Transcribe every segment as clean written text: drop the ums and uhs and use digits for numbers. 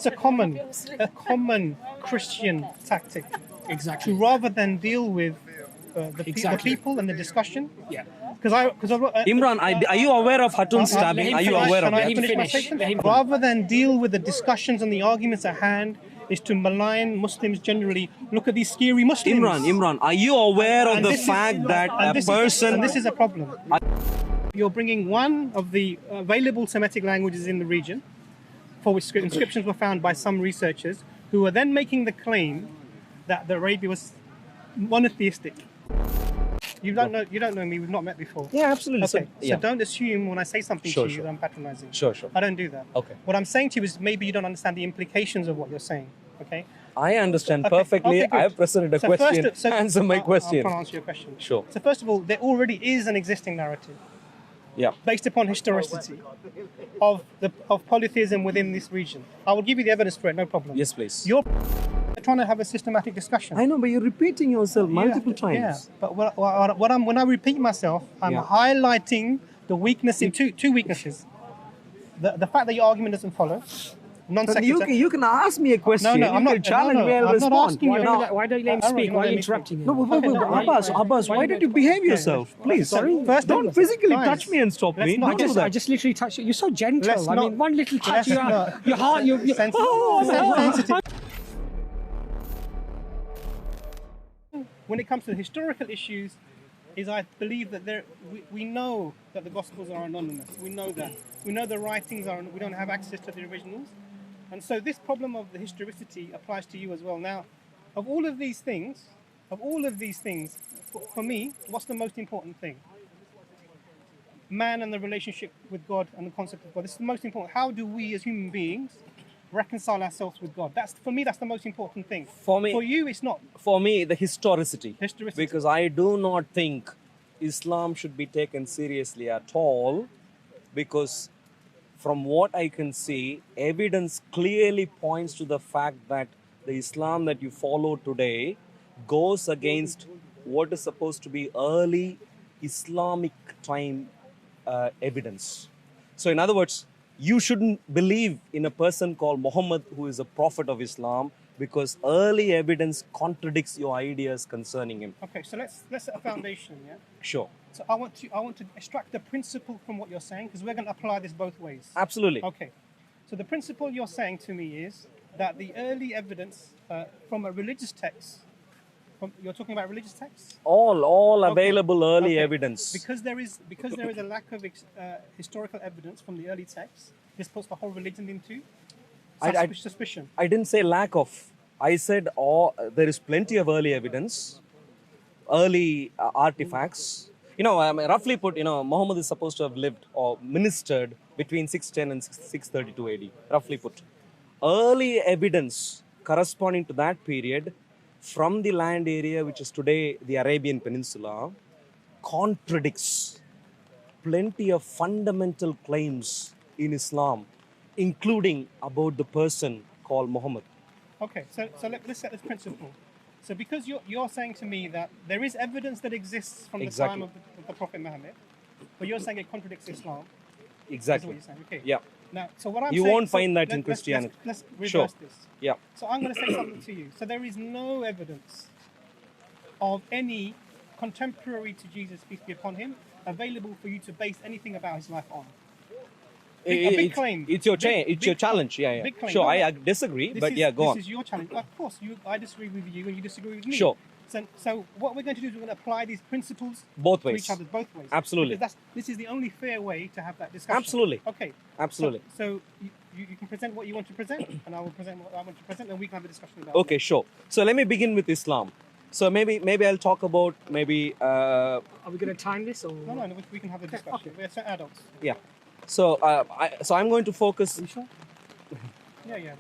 it's a common Christian tactic. Exactly. To rather than deal with the people and the discussion. Yeah. Imran, are you aware of Hatun's stabbing? Are you aware of that? Can I finish my statement? Rather than deal with the discussions and the arguments at hand, is to malign Muslims generally. Look at these scary Muslims. Imran, are you aware of the fact that a person... And this is a problem. You're bringing one of the available Semitic languages in the region, for which inscriptions were found by some researchers, who are then making the claim that the Arabia was monotheistic. You don't know me. We've not met before. Yeah, absolutely. Okay. So don't assume when I say something to you that I'm patronizing. Sure. I don't do that. Okay. What I'm saying to you is maybe you don't understand the implications of what you're saying. Okay. I understand perfectly. I have presented a question. Answer my question. I'll answer your question. Sure. So first of all, there already is an existing narrative. Yeah. Based upon historicity of polytheism within this region. I will give you the evidence for it. No problem. Yes, please. You're trying to have a systematic discussion. I know, but you're repeating yourself multiple times. Yeah, but when I repeat myself, I'm highlighting the weakness in two weaknesses. The fact that your argument doesn't follow. You can ask me a question. No, I'm not challenging me. I'm not asking you. Why don't you let him speak? Why are you interrupting him? No, Abbas, why don't you behave yourself? Please. Sorry? First, don't physically touch me and stop me. I just literally touched you. You're so gentle. I mean, one little touch, your heart, you're sensitive. When it comes to historical issues, I believe that we know that the Gospels are anonymous. We know that. We know the writings are. We don't have access to the originals, and so this problem of the historicity applies to you as well. Now, of all of these things, for me, what's the most important thing? Man and the relationship with God and the concept of God. This is the most important. How do we as human beings reconcile ourselves with God? For me, that's the most important thing. For you, it's not. For me, the historicity. Because I do not think Islam should be taken seriously at all, because from what I can see, evidence clearly points to the fact that the Islam that you follow today goes against what is supposed to be early Islamic time evidence. So in other words, you shouldn't believe in a person called Muhammad who is a prophet of Islam, because early evidence contradicts your ideas concerning him. Okay, so let's set a foundation, yeah? Sure. So I want to extract the principle from what you're saying, because we're going to apply this both ways. Absolutely. Okay. So the principle you're saying to me is that the early evidence from a religious text, you're talking about religious texts? All available early evidence. Because there is a lack of historical evidence from the early texts, this puts the whole religion into suspicion. I didn't say lack of. I said there is plenty of early evidence, early artifacts. Roughly put, Muhammad is supposed to have lived or ministered between 610 and 632 AD. Roughly put. Early evidence corresponding to that period from the land area which is today the Arabian Peninsula contradicts plenty of fundamental claims in Islam, including about the person called Muhammad. Okay, so let's set this principle. So because you're saying to me that there is evidence that exists from the time of the Prophet Muhammad, but you're saying it contradicts Islam. Exactly. That's what you're saying. Okay. Yeah. Now, so what I'm you saying, won't find that in Christianity. Let's reverse this. Yeah. So I'm going to say something to you. So there is no evidence of any contemporary to Jesus, peace be upon him, available for you to base anything about his life on. A big claim. It's your challenge. Yeah. Big claim. Sure, I disagree, but go on. This is your challenge. Of course, I disagree with you and you disagree with me. Sure. So what we're going to do is we're going to apply these principles both to each other, both ways. Absolutely. Because this is the only fair way to have that discussion. Absolutely. Okay. Absolutely. So you can present what you want to present, and I will present what I want to present, and we can have a discussion about Okay, sure. So let me begin with Islam. So maybe I'll talk about Are we going to time this or? No, we can have a discussion. Okay. We're adults. Yeah. So I'm going to focus. Are you sure? Yeah.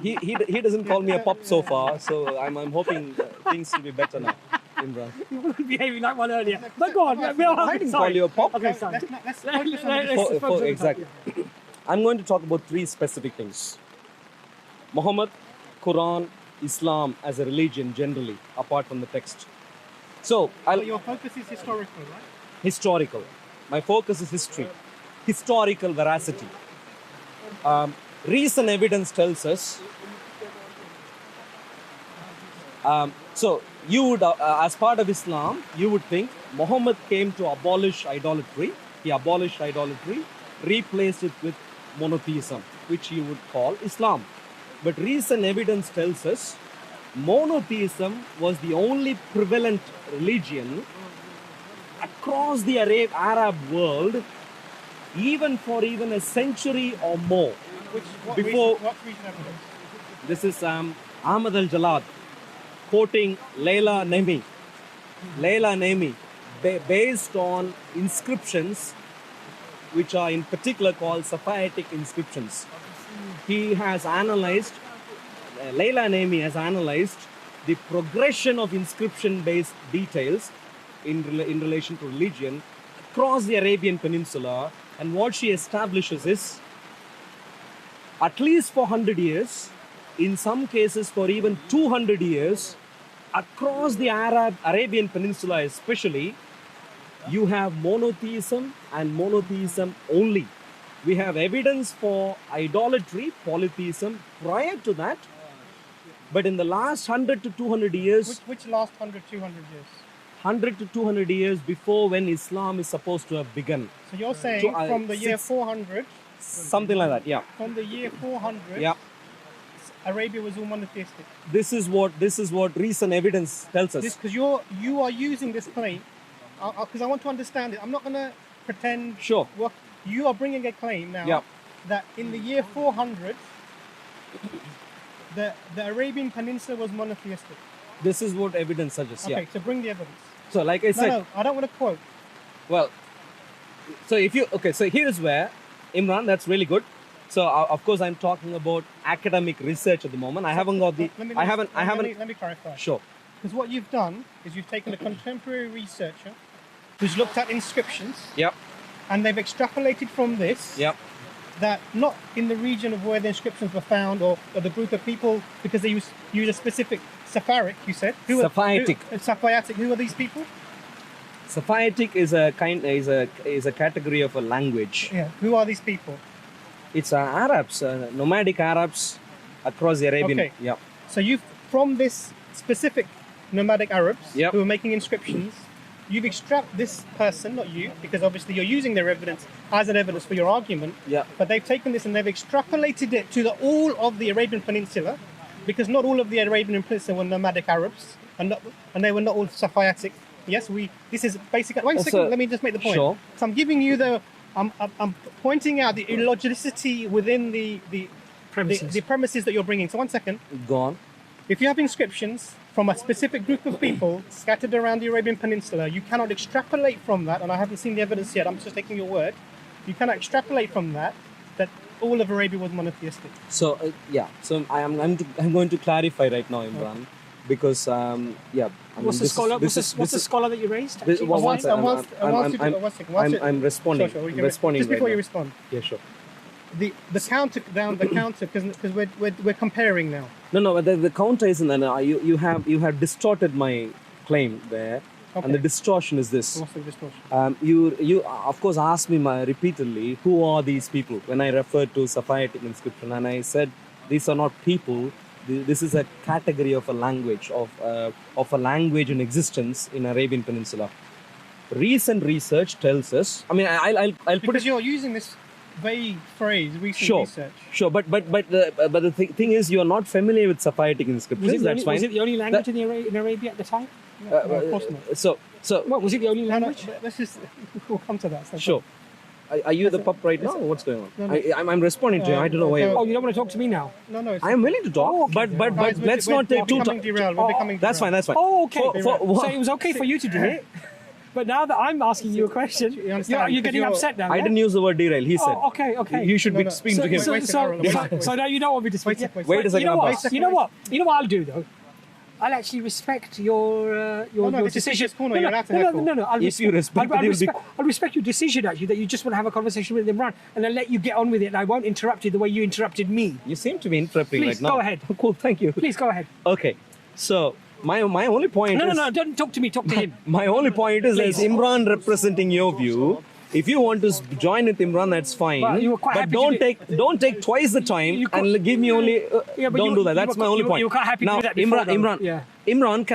He doesn't call me a pup so far, so I'm hoping things will be better now, Imran. You weren't behaving like one earlier. But go on. I didn't call you a pup. Okay, sorry. Let's focus on this. Exactly. I'm going to talk about three specific things: Muhammad, Quran, Islam as a religion generally, apart from the text. So your focus is historical, right? Historical. My focus is history, historical veracity. recent evidence tells us. So you would, as part of Islam, you would think Muhammad came to abolish idolatry. He abolished idolatry, replaced it with monotheism, which you would call Islam. But recent evidence tells us monotheism was the only prevalent religion across the Arab world, even for a century or more. What recent evidence? This is Ahmad al-Jalad quoting Layla Nemi, based on inscriptions which are in particular called Safavitic inscriptions. He has analyzed, Layla Nemi has analyzed the progression of inscription-based details in relation to religion across the Arabian Peninsula, and what she establishes is at least for 100 years, in some cases for even 200 years, across the Arabian Peninsula especially, you have monotheism and monotheism only. We have evidence for idolatry, polytheism prior to that, but in the last 100 to 200 years... Which last 100, 200 years? 100 to 200 years before when Islam is supposed to have begun. So you're saying from the year 400... Something like that, yeah. From the year 400, yeah, Arabia was all monotheistic. This is what recent evidence tells us. Because you are using this claim, because I want to understand it. I'm not going to pretend. Sure. You are bringing a claim now that in the year 400, the Arabian Peninsula was monotheistic. This is what evidence suggests. Okay, so bring the evidence. So, like I said, no, I don't want to quote. Well, so so here's where Imran, that's really good. So of course I'm talking about academic research at the moment. I haven't got the. Let me clarify. Sure. Because what you've done is you've taken a contemporary researcher who's looked at inscriptions. Yep. And they've extrapolated from this. Yep. That not in the region of where the inscriptions were found or the group of people, because they use a specific Safavitic, you said. Safavitic. Who are these people? Safavitic is a category of a language. Yeah. Who are these people? It's Arabs, nomadic Arabs across the Arabian. Okay. Yeah. So from this specific nomadic Arabs who are making inscriptions, you've extracted this person, not you, because obviously you're using their evidence as an evidence for your argument. Yeah. But they've taken this and they've extrapolated it to all of the Arabian Peninsula, because not all of the Arabian Peninsula were nomadic Arabs, and they were not all Safavitic. Yes, this is basically. Wait a second. Let me just make the point. Sure. So I'm giving you I'm pointing out the illogicity within the premises that you're bringing. So 1 second. Go on. If you have inscriptions from a specific group of people scattered around the Arabian Peninsula, you cannot extrapolate from that, and I haven't seen the evidence yet, I'm just taking your word, you cannot extrapolate from that all of Arabia was monotheistic. So, so I'm going to clarify right now, Imran. Okay. Because what's the scholar that you raised? I'm responding. Sure. I'm responding just before you respond. Yeah, sure. The counter because we're comparing now. No, the counter isn't. You have distorted my claim there, and the distortion is this. What's the distortion? You of course asked me repeatedly who are these people when I referred to Safavitic inscription, and I said these are not people. This is a category of a language, of a language in existence in Arabian Peninsula. Recent research tells us. I mean, I'll put because you're using this vague phrase, research. Sure, but the thing is, you are not familiar with Safavitic inscriptions. Was it the only language in Arabia at the time? No, of course not. So what, was it the only language? Let's just we'll come to that. Sure. Are you the pup right now, or what's going on? No. I'm responding to you. I don't know why. Oh, you don't want to talk to me now? No. I am willing to talk, but let's not take too time. That's fine. Oh, okay. So it was okay for you to do it, but now that I'm asking you a question, you're getting upset now. I didn't use the word derail. He said. Oh, okay. You should be speaking to him. So now you don't want me to speak. Wait a second. You know what I'll do though. I'll actually respect your decision. No. I'll respect your decision actually that you just want to have a conversation with Imran, and I'll let you get on with it. And I won't interrupt you the way you interrupted me. You seem to be interrupting right now. Please go ahead. Cool, thank you. Please go ahead. Okay, so my only point. No, don't talk to me. Talk to him. My only point is Imran representing your view. If you want to join with Imran, that's fine. Well, you were quite but happy don't take twice the time and give me only. Don't do that. That's my only point. You were quite happy now, to do that before, Imran, Imran,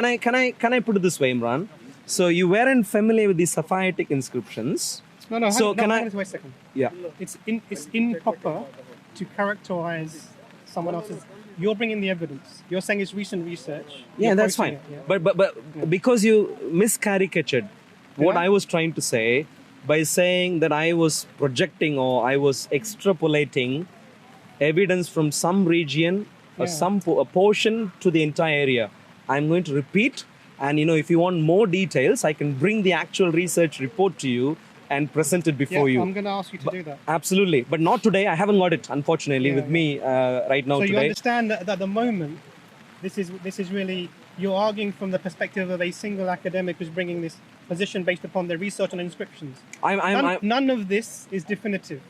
can I put it this way, Imran? So you weren't familiar with the Safavitic inscriptions. No. So wait a second. Yeah. It's improper to characterize someone else's. You're bringing the evidence. You're saying it's recent research. Yeah, that's fine. But because you miscaricatured what I was trying to say by saying that I was projecting or I was extrapolating evidence from some region or a portion to the entire area. I'm going to repeat, and if you want more details, I can bring the actual research report to you and present it before you. I'm going to ask you to do that. Absolutely. But not today. I haven't got it, unfortunately, with me right now today. So you understand that at the moment, this is really, you're arguing from the perspective of a single academic who's bringing this position based upon their research on inscriptions. None of this is definitive.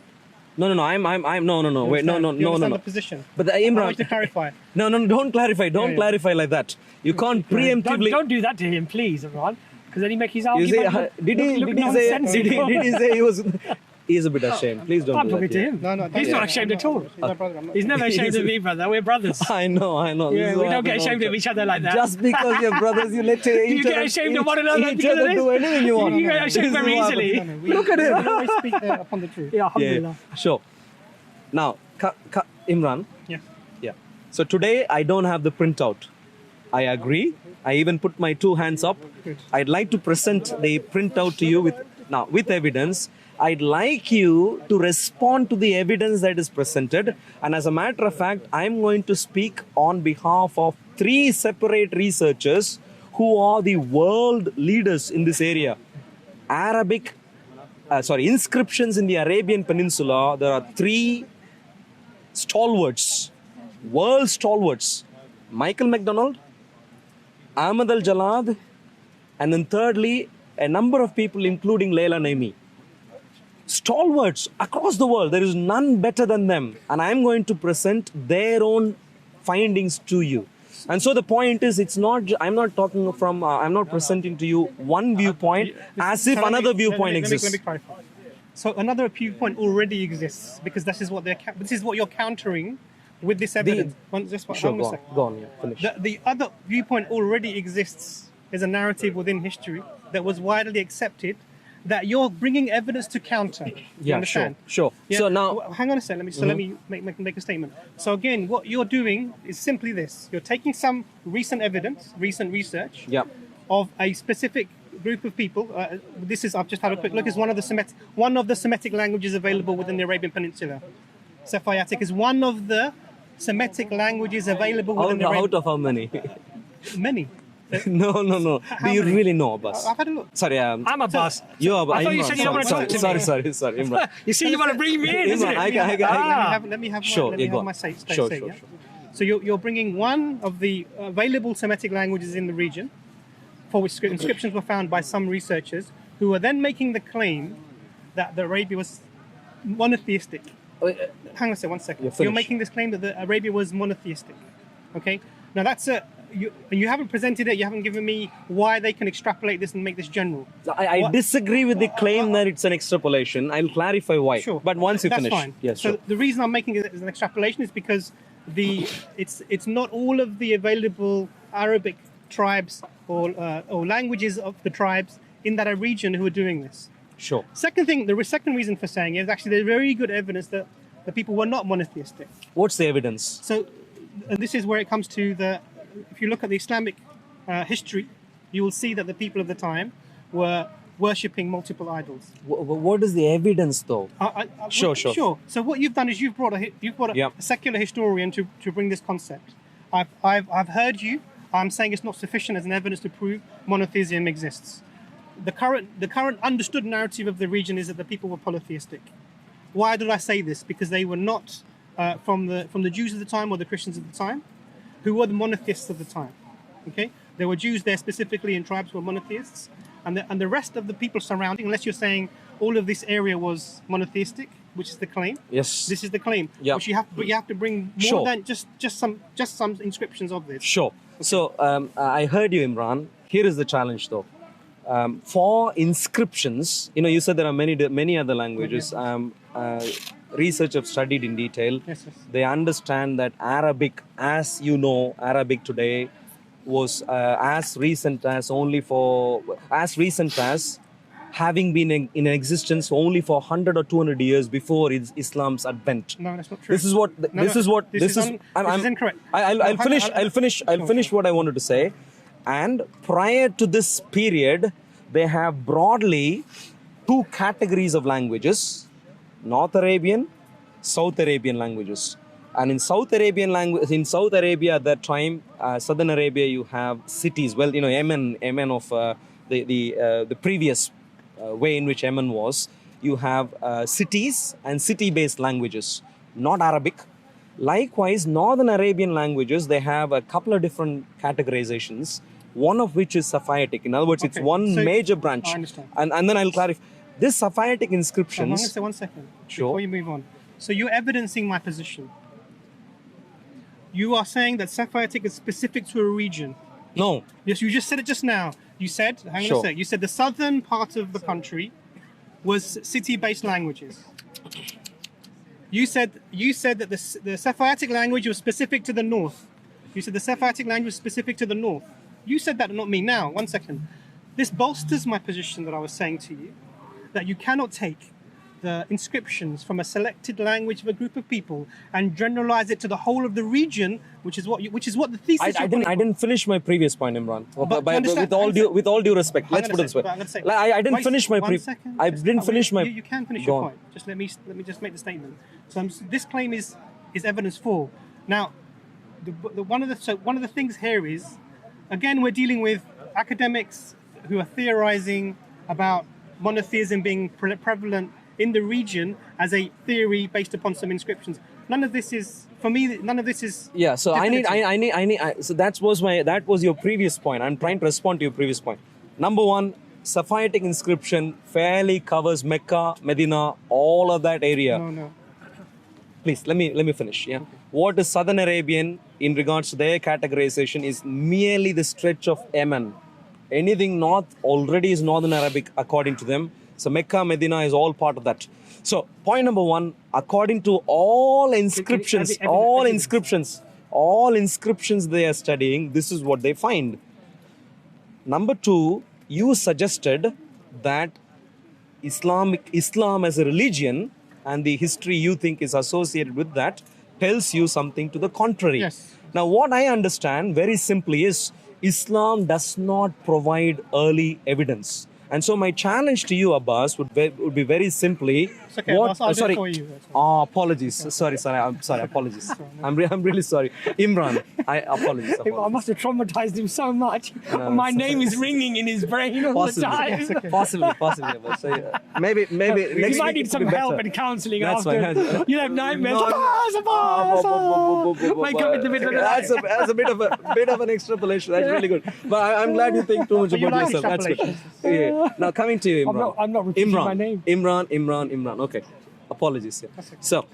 No. Wait, no. The position. But Imran, I want you to clarify. No, don't clarify. Don't clarify like that. You can't preemptively. Don't do that to him, please, Imran. Because then he make his argument. Did he say he was? He is a bit ashamed. Please don't. I'm talking to him. No. He's not ashamed at all. He's my brother. He's never ashamed of me, brother. We're brothers. I know. Yeah, we don't get ashamed of each other like that. Just because you're brothers, you let you get ashamed of one another. Each other do anything you want. You get ashamed very easily. Look at him. We always speak upon the truth. Yeah, alhamdulillah. Sure. Now, Imran. Yeah. So today I don't have the printout. I agree. I even put my two hands up. Good. I'd like to present the printout to you with evidence. I'd like you to respond to the evidence that is presented. And as a matter of fact, I'm going to speak on behalf of 3 separate researchers who are the world leaders in this area. Inscriptions in the Arabian Peninsula. There are 3 stalwarts, world stalwarts. Michael McDonald, Ahmad al-Jalad, and then thirdly, a number of people including Leila Naimi. Stalwarts across the world, there is none better than them. And I'm going to present their own findings to you. And so the point is, I'm not presenting to you one viewpoint as if another viewpoint exists. Let me clarify. So another viewpoint already exists because this is what you're countering with this evidence. Go on, finish. The other viewpoint already exists as a narrative within history that was widely accepted that you're bringing evidence to counter. You understand? Sure. Yeah. So now, hang on a second. Let me make a statement. So again, what you're doing is simply this: you're taking some recent evidence, recent research of a specific group of people. I've just had a quick look. Is one of the Semitic languages available within the Arabian Peninsula. Safavitic is one of the Semitic languages available within the Arabian. Out of how many? Many. No. Do you really know, Abbas? I've had a look. Sorry, I'm Abbas. You are. I thought you said you don't want to talk to me. Sorry, Imran. You see, you want to bring me in, isn't it? Let me have my say. Sure. So you're bringing one of the available Semitic languages in the region, for which inscriptions were found by some researchers, who are then making the claim that Arabia was monotheistic. Hang on one second. You're making this claim that Arabia was monotheistic. Okay? Now you haven't presented it, you haven't given me why they can extrapolate this and make this general. I disagree with the claim that it's an extrapolation. I'll clarify why. Sure. But once you finish. Fine. Yes, so sure. the reason I'm making it as an extrapolation is because it's not all of the available Arabic tribes or languages of the tribes in that region who are doing this. Sure. The second reason for saying it is actually there's very good evidence that the people were not monotheistic. What's the evidence? So this is where it comes to if you look at the Islamic history, you will see that the people of the time were worshipping multiple idols. What is the evidence, though? Sure. So what you've done is you've brought a secular historian to bring this concept. I've heard you. I'm saying it's not sufficient as an evidence to prove monotheism exists. The current understood narrative of the region is that the people were polytheistic. Why did I say this? Because they were not from the Jews of the time or the Christians of the time, who were the monotheists of the time. Okay, there were Jews there specifically, and tribes were monotheists, and the rest of the people surrounding, unless you're saying all of this area was monotheistic, which is the claim. Yes, this is the claim. Yeah. Which you have to bring more than just some inscriptions of this. Sure. So I heard you, Imran. Here is the challenge, though. For inscriptions, you said there are many other languages. Research have studied in detail. Yes, yes. They understand that Arabic, as you know, Arabic today was as recent as having been in existence only for 100 or 200 years before Islam's advent. No, that's not true. This is incorrect. I'll finish what I wanted to say. And prior to this period, they have broadly two categories of languages: North Arabian, South Arabian languages. And in South Arabia at that time, Southern Arabia, you have cities. Well, Yemen of the previous way in which Yemen was, you have cities and city-based languages, not Arabic. Likewise, Northern Arabian languages, they have a couple of different categorizations, one of which is Safayitic. In other words, it's one major branch. I understand. And then I'll clarify. This Safayitic inscriptions... I'm going to say 1 second before you move on. So you're evidencing my position. You are saying that Safayitic is specific to a region. No. Yes, you just said it just now. You said, hang on a sec, you said the southern part of the country was city-based languages. You said that the Safayitic language was specific to the north. You said the Safayitic language was specific to the north. You said that, not me. Now, 1 second. This bolsters my position that I was saying to you, that you cannot take the inscriptions from a selected language of a group of people and generalize it to the whole of the region, which is what the thesis. I didn't finish my previous point, Imran. With all due respect, let's put it this way. I didn't finish my previous. I didn't finish my. You can finish your point. Just let me just make the statement. So this claim is evidence for. Now, one of the things here is, again, we're dealing with academics who are theorizing about monotheism being prevalent in the region as a theory based upon some inscriptions. None of this is, for me, Yeah, so definitive. So that was your previous point. I'm trying to respond to your previous point. Number one, Safayitic inscription fairly covers Mecca, Medina, all of that area. No. Please, let me finish. Yeah. Okay. What is Southern Arabian in regards to their categorization is merely the stretch of Yemen. Anything north already is Northern Arabic according to them. So Mecca, Medina is all part of that. So point number one, according to all inscriptions, all inscriptions they are studying, this is what they find. Number two, you suggested that Islam as a religion and the history you think is associated with that tells you something to the contrary. Yes. Now what I understand very simply is Islam does not provide early evidence. And so my challenge to you, Abbas, would be very simply... It's okay, Abbas, I'll do it for you. Apologies. I'm sorry, apologies. I'm really sorry. Imran, apologies. I must have traumatized him so much. No, my name is ringing in his brain all the time. Yes, okay. Possibly. So, maybe you might need some help and counselling after. You'll have nightmares. Wake up in the middle of the night. That's a bit of an extrapolation. That's really good. But I'm glad you think too much about yourself. That's good. Yeah. Now coming to you, Imran. I'm not repeating my name. Imran. Okay. Apologies. Yeah. So,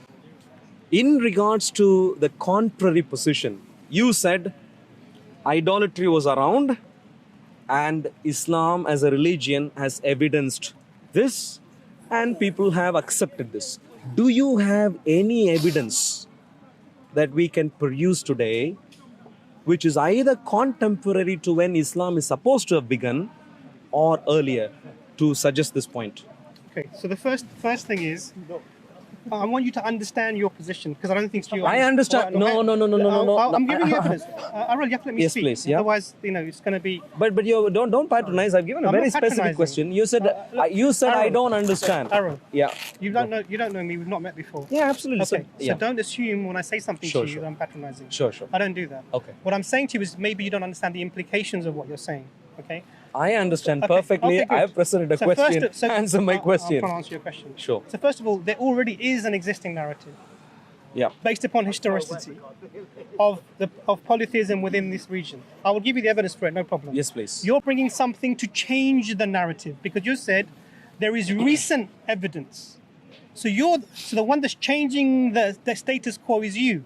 in regards to the contrary position, you said idolatry was around and Islam as a religion has evidenced this and people have accepted this. Do you have any evidence that we can produce today which is either contemporary to when Islam is supposed to have begun or earlier to suggest this point? Okay, so the first thing is, I want you to understand your position because I don't think you. I understand. No. I'm giving you evidence. Arul, you have to let me speak. Please. Yeah. Otherwise, it's going to be. But you don't patronize. I've given a very specific question. You said Arul, I don't understand. Arul. Yeah. You don't know me. We've not met before. Yeah, absolutely. Okay. So don't assume when I say something to you that I'm patronizing. Sure. I don't do that. Okay. What I'm saying to you is maybe you don't understand the implications of what you're saying. Okay. I understand perfectly. Okay, I have presented a question. Answer my question. I'll answer your question. Sure. So first of all, there already is an existing narrative. Yeah. Based upon historicity of polytheism within this region. I will give you the evidence for it, no problem. Yes, please. You're bringing something to change the narrative because you said there is recent evidence. So the one that's changing the status quo is you.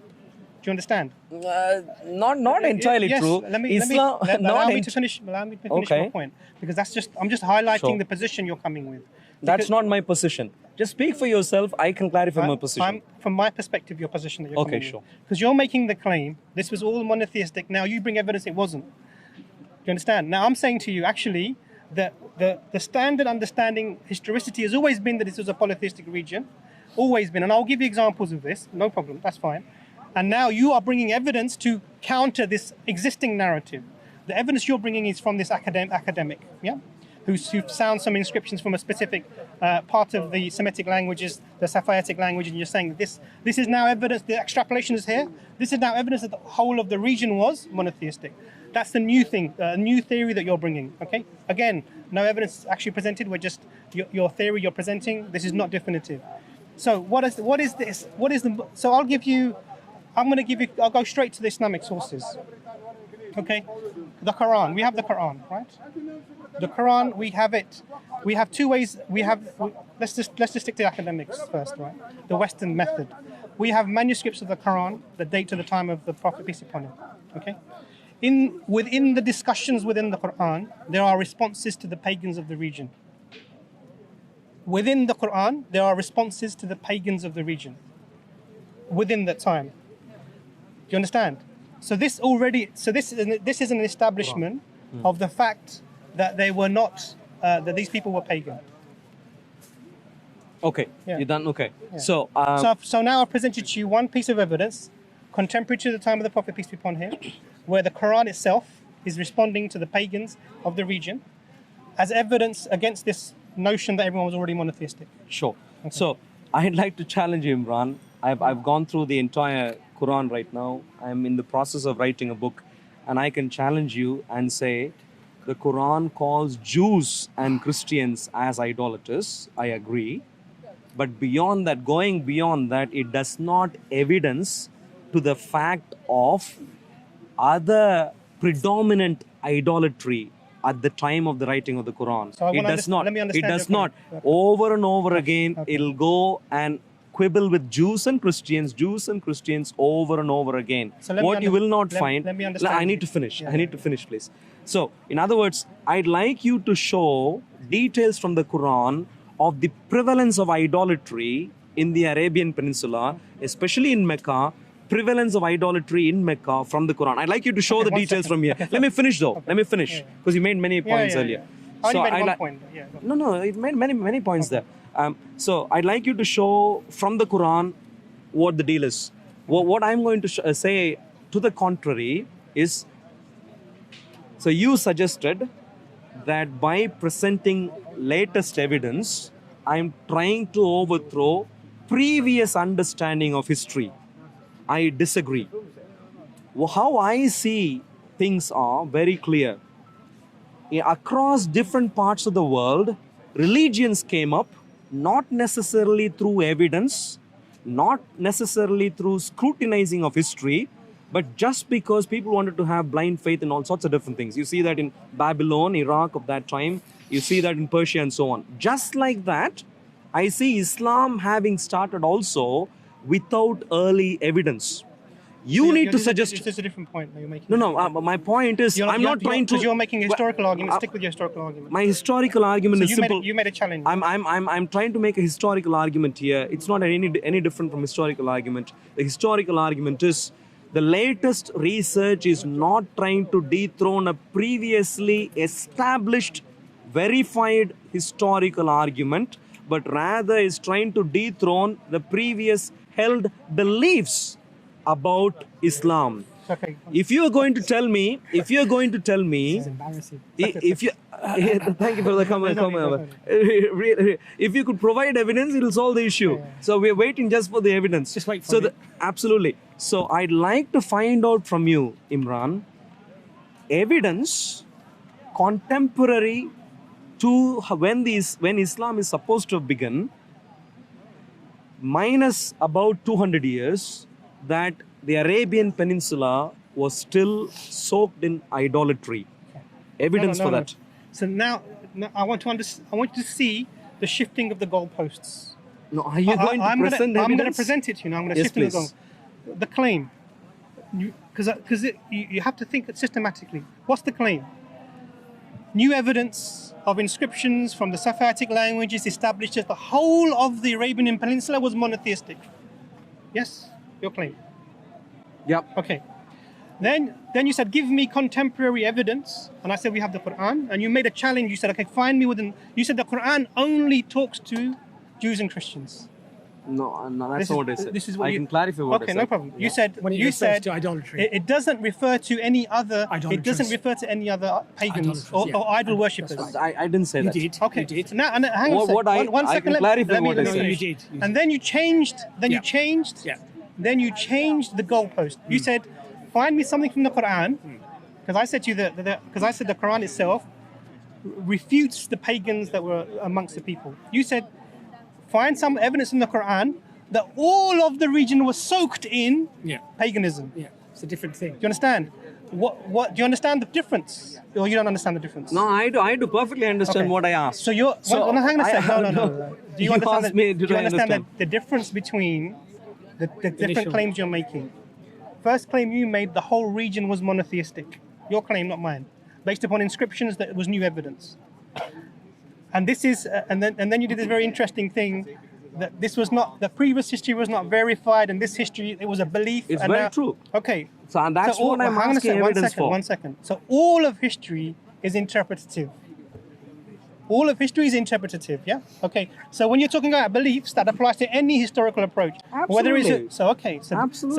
Do you understand? Not entirely yes, true. Allow me to finish my point, because I'm just highlighting the position you're coming with. That's not my position. Just speak for yourself. I can clarify my position. From my perspective, your position that you're coming sure. Because you're making the claim this was all monotheistic. Now you bring evidence it wasn't. Do you understand? Now I'm saying to you, actually, that the standard understanding historicity has always been that this was a polytheistic region. Always been. And I'll give you examples of this. No problem. That's fine. And now you are bringing evidence to counter this existing narrative. The evidence you're bringing is from this academic, yeah, who found some inscriptions from a specific part of the Semitic languages, the Safavitic language, and you're saying this is now evidence. The extrapolation is here. This is now evidence that the whole of the region was monotheistic. That's the new thing, a new theory that you're bringing. Okay. Again, no evidence actually presented. We're just your theory you're presenting. This is not definitive. So what is this? What is the? So I'll go straight to the Islamic sources. Okay, the Quran. We have the Quran, right? The Quran. We have it. We have two ways. Let's just stick to academics first, right? The Western method. We have manuscripts of the Quran that date to the time of the Prophet, peace upon him. Okay, within the discussions within the Quran, there are responses to the pagans of the region. Within the Quran, there are responses to the pagans of the region. Within that time. Do you understand? So this is an establishment of the fact that they were not, that these people were pagan. Okay, you're done? Okay. Yeah. So now I've presented to you one piece of evidence, contemporary to the time of the Prophet, peace be upon him, where the Quran itself is responding to the pagans of the region as evidence against this notion that everyone was already monotheistic. Sure. Okay. So I'd like to challenge you, Imran. I've gone through the entire Quran right now. I'm in the process of writing a book, and I can challenge you and say the Quran calls Jews and Christians as idolaters. I agree. But beyond that, going beyond that, it does not evidence to the fact of other predominant idolatry at the time of the writing of the Quran. So it does not. It does not. Over and over again, it'll go and quibble with Jews and Christians over and over again. So what you will not find. Let me understand. I need to finish. I need to finish, please. So, in other words, I'd like you to show details from the Quran of the prevalence of idolatry in the Arabian Peninsula, especially in Mecca. Prevalence of idolatry in Mecca from the Quran. I'd like you to show the details from here. Let me finish though. Let me finish because you made many points earlier. I only made one point. No, it made many points there. So I'd like you to show from the Quran what the deal is. What I'm going to say to the contrary is, so you suggested that by presenting latest evidence, I'm trying to overthrow previous understanding of history. I disagree. How I see things are very clear. Across different parts of the world, religions came up, not necessarily through evidence, not necessarily through scrutinizing of history, but just because people wanted to have blind faith in all sorts of different things. You see that in Babylon, Iraq of that time. You see that in Persia and so on. Just like that, I see Islam having started also without early evidence. You need to suggest... This is a different point that you're making. No, my point is, I'm not trying to... You're making a historical argument. Stick with your historical argument. My historical argument is simple. You made a challenge. I'm trying to make a historical argument here. It's not any different from historical argument. The historical argument is the latest research is not trying to dethrone a previously established, verified historical argument, but rather is trying to dethrone the previous held beliefs about Islam. Okay. If you are going to tell me, this is embarrassing. Thank you for the comment. If you could provide evidence, it will solve the issue. Yeah. So we are waiting just for the evidence. Just wait for it. Absolutely. So I'd like to find out from you, Imran, evidence contemporary to when Islam is supposed to begin, minus about 200 years, that the Arabian Peninsula was still soaked in idolatry. Evidence for that. So now I want to see the shifting of the goalposts. No, are you going to present evidence? I'm going to present it to you now. I'm going to shift the goal. The claim because you have to think systematically. What's the claim? New evidence of inscriptions from the Safavitic languages establishes the whole of the Arabian Peninsula was monotheistic. Yes, your claim. Yep. Okay. Then you said, give me contemporary evidence, and I said we have the Quran, and you made a challenge. You said, okay, find me within. You said the Quran only talks to Jews and Christians. No, that's not what I said. This is what I can clarify what I said. Okay, no problem. Yeah. You said to idolatry. it doesn't refer to any other. It doesn't refer to any other pagans or idol worshippers. I didn't say that. You did. Okay. You did. Now, hang on a second. One I second. can clarify what I let me said. finish. You did. And then you changed. Yeah. Then you changed the goalpost. You said, find me something from the Quran, because I said to you because I said the Quran itself refutes the pagans that were amongst the people. You said, find some evidence in the Quran that all of the region was soaked in paganism. Yeah, it's a different thing. Do you understand? What do you understand the difference, or you don't understand the difference? No, I do perfectly understand what I asked. So you're. No, hang on a second. No. Do you understand? Do you understand the difference between the different claims you're making? First claim you made, the whole region was monotheistic. Your claim, not mine, based upon inscriptions that was new evidence. And this is, and then you did this very interesting thing, that this was not, the previous history was not verified, and this history, it was a belief. It's very true. Okay. So that's what I'm asking evidence for. One second. So all of history is interpretative. All of history is interpretative, yeah? Okay. So when you're talking about beliefs, that applies to any historical approach. Absolutely. So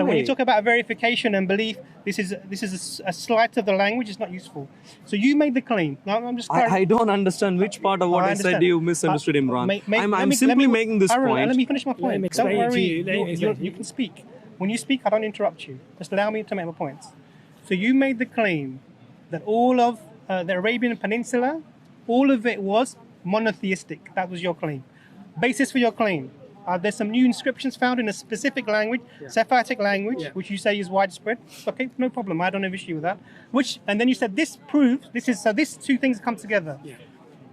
when you talk about verification and belief, this is a slight of the language. It's not useful. So you made the claim. Now I'm just. I don't understand which part of what I said you misunderstood, Imran. I'm simply making this point. Let me finish my point. Don't worry. You can speak. When you speak, I don't interrupt you. Just allow me to make my points. So you made the claim that all of the Arabian Peninsula, all of it was monotheistic. That was your claim. Basis for your claim. There's some new inscriptions found in a specific language, Safavitic language, which you say is widespread. Okay, no problem. I don't have issue with that. And then you said this proves, these two things come together. Yeah.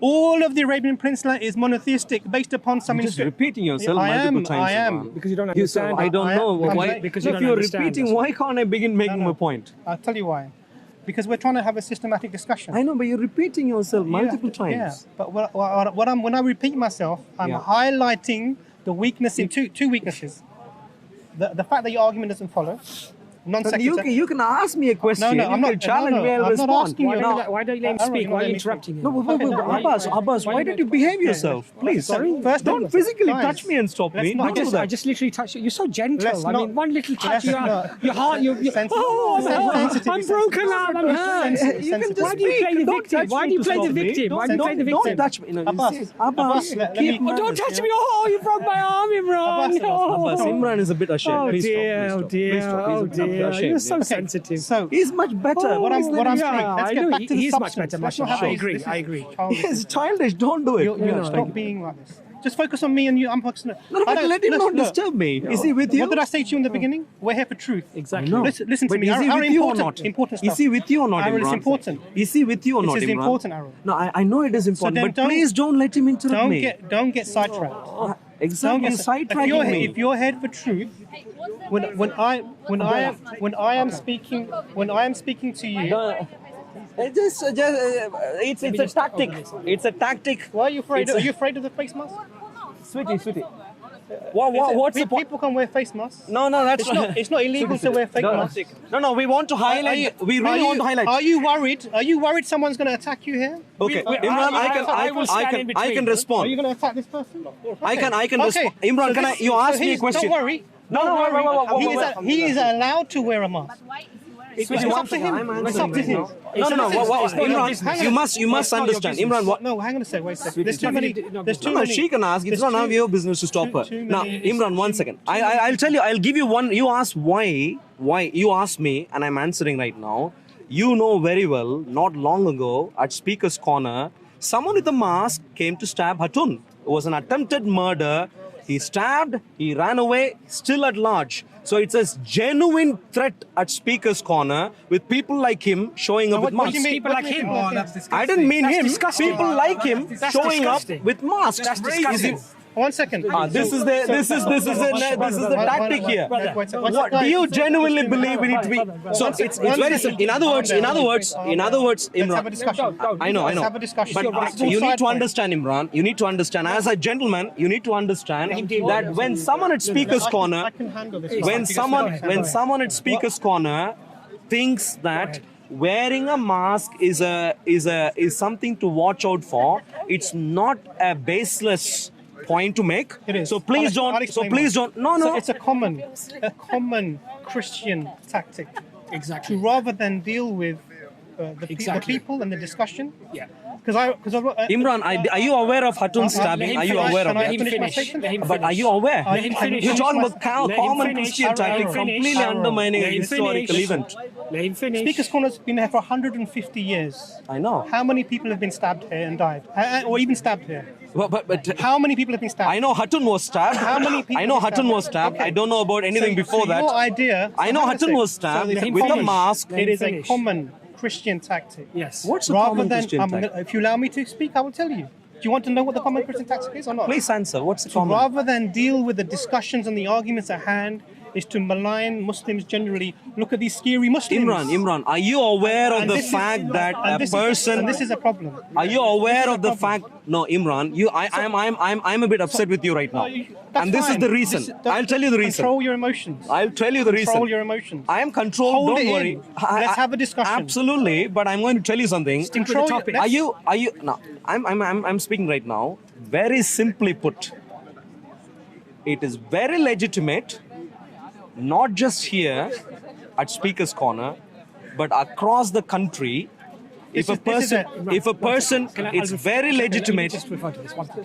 All of the Arabian Peninsula is monotheistic based upon some... You're just repeating yourself multiple times. I am. Because you don't understand. I don't know. Why? Because you don't if you're understand. repeating, why can't I begin making my point? I'll tell you why. Because we're trying to have a systematic discussion. I know, but you're repeating yourself multiple times. Yeah, but when I repeat myself, I'm highlighting the weakness in two weaknesses. The fact that your argument doesn't follow. You can ask me a question. I'm not challenge me. I'll respond. Not asking you. Why don't you let him speak? Why are you interrupting him? Abbas, why did you behave yourself? Please, first don't physically touch me and stop me. I just literally touched you. You're so gentle. I mean, one little touch, your heart, I'm broken up. I'm hurt. You can just Why do you play the victim? Why do you play the victim? Why do you play the victim? Don't touch me. Abbas, don't touch me. Oh, you broke my arm, Imran. Abbas, Imran is a bit ashamed. Please stop. Oh dear. You're so sensitive. So he's much better. What I'm saying. Let's get back to the He's substance. much better, mashallah. I agree. He's childish. Don't do it. Stop being like this. Just focus on me and you. I'm focusing. No, but let him not disturb me. Is he with you? What did I say to you in the beginning? We're here for truth. Exactly. No. Listen to me. Is he with you or not? Important stuff. Is he with you or not, Aaron, Imran? it's important. Is he with you or not, Imran? This is important, Aaron. No, I know it is important, but please don't let him interrupt me. Don't get sidetracked. Exactly, sidetracking me. If you're head for truth, when I am speaking to you. It's a tactic. It's a tactic. Why are you afraid? Are you afraid of the face mask? Sweetie. What's the point? People can wear face masks. No, that's it's not illegal to wear fake masks. No, we want to highlight. We really want to highlight. Are you worried? Are you worried someone's going to attack you here? Okay, Imran, I can respond. Are you going to attack this person? I can respond. Imran, you ask me a question? Don't worry. No. He is allowed to wear a mask. It's up to him. It's up to him. No. Imran, you must understand. Imran, what? No, hang on a second. Wait a second. There's too many. No, she can ask. It's not none of your business to stop her. Now, Imran, 1 second. I'll tell you. I'll give you one. You ask why. You ask me, and I'm answering right now. You know very well. Not long ago, at Speaker's Corner, someone with a mask came to stab Hatun. It was an attempted murder. He stabbed. He ran away. Still at large. So it's a genuine threat at Speaker's Corner with people like him showing up with masks. What do you mean? People like him? Oh, that's disgusting. I didn't mean him. Disgusting. People like him That's showing disgusting. up with masks. That's disgusting. 1 second. This is the tactic here. What do you genuinely believe we need to be? So it's very simple. In other words, Imran. Let's have a discussion. I know. Let's have a discussion. But you need to understand, Imran. You need to understand. As a gentleman, you need to understand that when someone at Speaker's Corner, I can handle this. when someone at Speaker's Corner thinks that wearing a mask is something to watch out for, it's not a baseless point to make. It is. So please don't. No. So it's a common Christian tactic. Exactly. To rather than deal with the people and the discussion. Yeah. Because Imran, are you aware of Hatun's stabbing? Are you aware of it? But are you aware? You're talking about common Christian tactic, completely undermining a historical event. Let him finish. Speaker's Corner's been there for 150 years. I know. How many people have been stabbed here and died? Or even stabbed here? But how many people have been stabbed? I know Hatun was stabbed. How many people? I know Hatun was stabbed. Okay. I don't know about anything before that. Your idea. I know Hatun was stabbed with a mask. It is a common Christian tactic. Yes. What's the common Christian tactic? If you allow me to speak, I will tell you. Do you want to know what the common Christian tactic is or not? Please answer. What's the common? Rather than deal with the discussions and the arguments at hand, is to malign Muslims generally. Look at these scary Muslims. Imran, are you aware of the fact that a person? And this is a problem. Are you aware of the fact? No, Imran, I'm a bit upset with you right now, and this is the reason. I'll tell you the reason. Control your emotions. I'll tell you the reason. Control your emotions. I am controlled. Don't worry. Let's have a discussion. Absolutely, but I'm going to tell you something. Control the topic. Are you? No, I'm speaking right now. Very simply put, it is very legitimate. Not just here at Speaker's Corner, but across the country. If a person, it's very legitimate.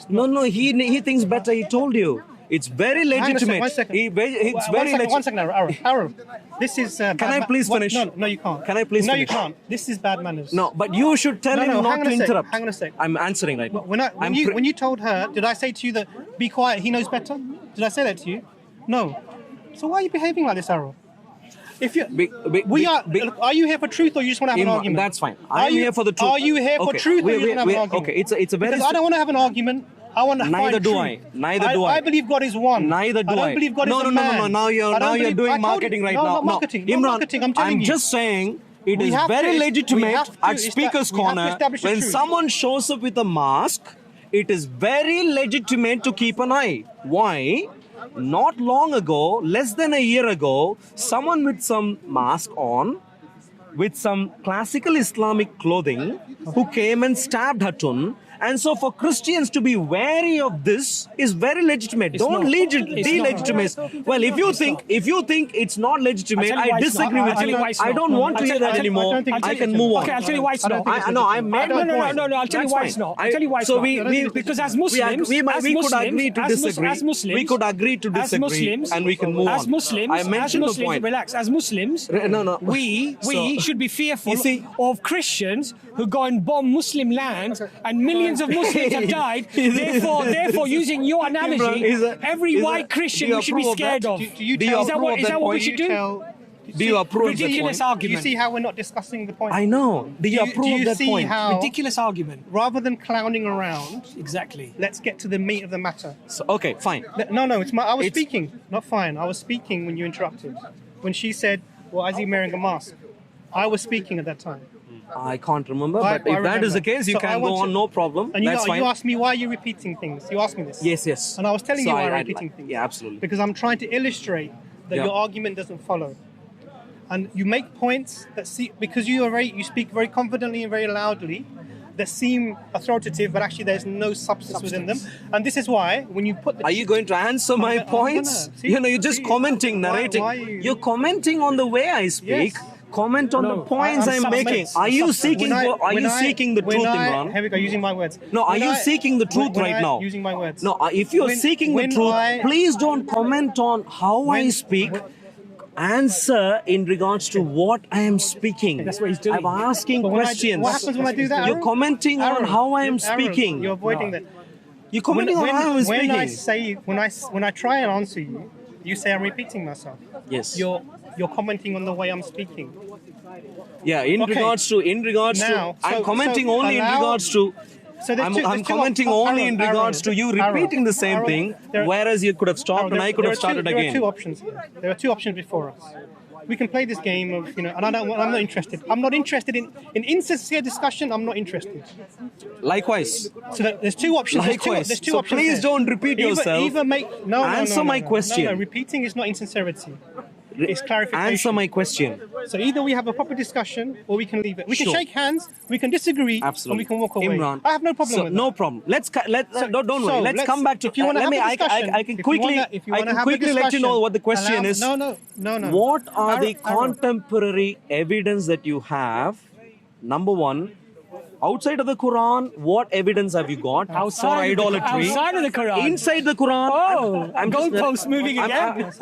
No, he thinks better. He told you. It's very legitimate. One second. It's very legitimate. 1 second, Arrow. This is. Can I please finish? No, you can't. Can I please finish? No, you can't. This is bad manners. No, but you should tell him not to interrupt. Hang on a sec. I'm answering right now. When you told her, did I say to you that be quiet? He knows better. Did I say that to you? No. So why are you behaving like this, Arrow? If you, are you here for truth or you just want to have an argument? That's fine. I'm here for the truth. Are you here for truth or you just want to have an argument? Okay, it's a very. Because I don't want to have an argument. I want to Neither find do truth. I. Neither do I. I believe God is one. Neither do I. I don't believe God is a man. No. Now you're doing marketing right now. No, marketing. Imran, Marketing. I'm telling you. I'm just saying. It is very legitimate at Speaker's Corner when someone shows up with a mask. It is very legitimate to keep an eye. Why? Not long ago, less than a year ago, someone with some mask on, with some classical Islamic clothing, who came and stabbed Hatun. And so for Christians to be wary of this is very legitimate. Don't delegitimize. Well, if you think it's not legitimate, I disagree with you. I don't want to hear that anymore. I can move on. Okay, I'll tell you why it's not. No, I made my point. No, I'll tell you why it's not. I'll tell you why it's not. Because as Muslims, we could agree to disagree. We could agree to disagree, and we can move on. As Muslims, I mentioned the point. Relax. As Muslims, we should be fearful of Christians who go and bomb Muslim lands and millions of Muslims have died. Therefore, using your analogy, every white Christian we should be scared of. Is that what we should do? Do you approve of that Ridiculous point? argument. Do you see how we're not discussing the point? I know. Do you approve of that point? How, ridiculous argument. Rather than clowning around, exactly. Let's get to the meat of the matter. So, okay, fine. No, I was speaking. Not fine. I was speaking when you interrupted. When she said, "Well, is he wearing a mask?" I was speaking at that time. I can't remember, but if that is the case, you can go on, no problem. And that's fine. You asked me, why are you repeating things? You asked me this. Yes. And I was telling you why I'm repeating things. Yeah, absolutely. Because I'm trying to illustrate that your argument doesn't follow. And you make points that because you speak very confidently and very loudly, that seem authoritative, but actually there's no substance within them. And this is why, when you put... Are you going to answer my points? You're just commenting, narrating. You're commenting on the way I speak. Yes. Comment on the points I'm making. Are you seeking the truth, Imran? Here we go, using my words. No, are you seeking the truth right now? Using my words. No, if you're seeking the truth, please don't comment on how I speak. Answer in regards to what I am speaking. That's what he's doing. I'm asking questions. What happens when I do that? You're commenting on how I am speaking. You're avoiding that. You're commenting on how I'm speaking. When I try and answer you, you say I'm repeating myself. Yes. You're commenting on the way I'm speaking. Yeah, in regards to, I'm commenting only in regards to. I'm commenting only in regards to you repeating the same thing, whereas you could have stopped and I could have started again. There are two options. There are two options before us. We can play this game of, and I'm not interested. I'm not interested in insincere discussion. I'm not interested. Likewise. So there's two options. Likewise. There's two so options please don't repeat yourself. Answer my question. No, repeating is not insincerity. It's clarification. Answer my question. So either we have a proper discussion or we can leave it. We can shake hands, we can disagree, Absolutely. and we can walk away. Imran, I have no problem with that. No problem. Don't worry. Let's come back to. If you want to have a discussion, I can quickly let you know what the question is. No. What are the contemporary evidence that you have? Number one, outside of the Quran, what evidence have you got for idolatry? Outside of the Quran. Inside the Quran. Oh, goalpost moving again.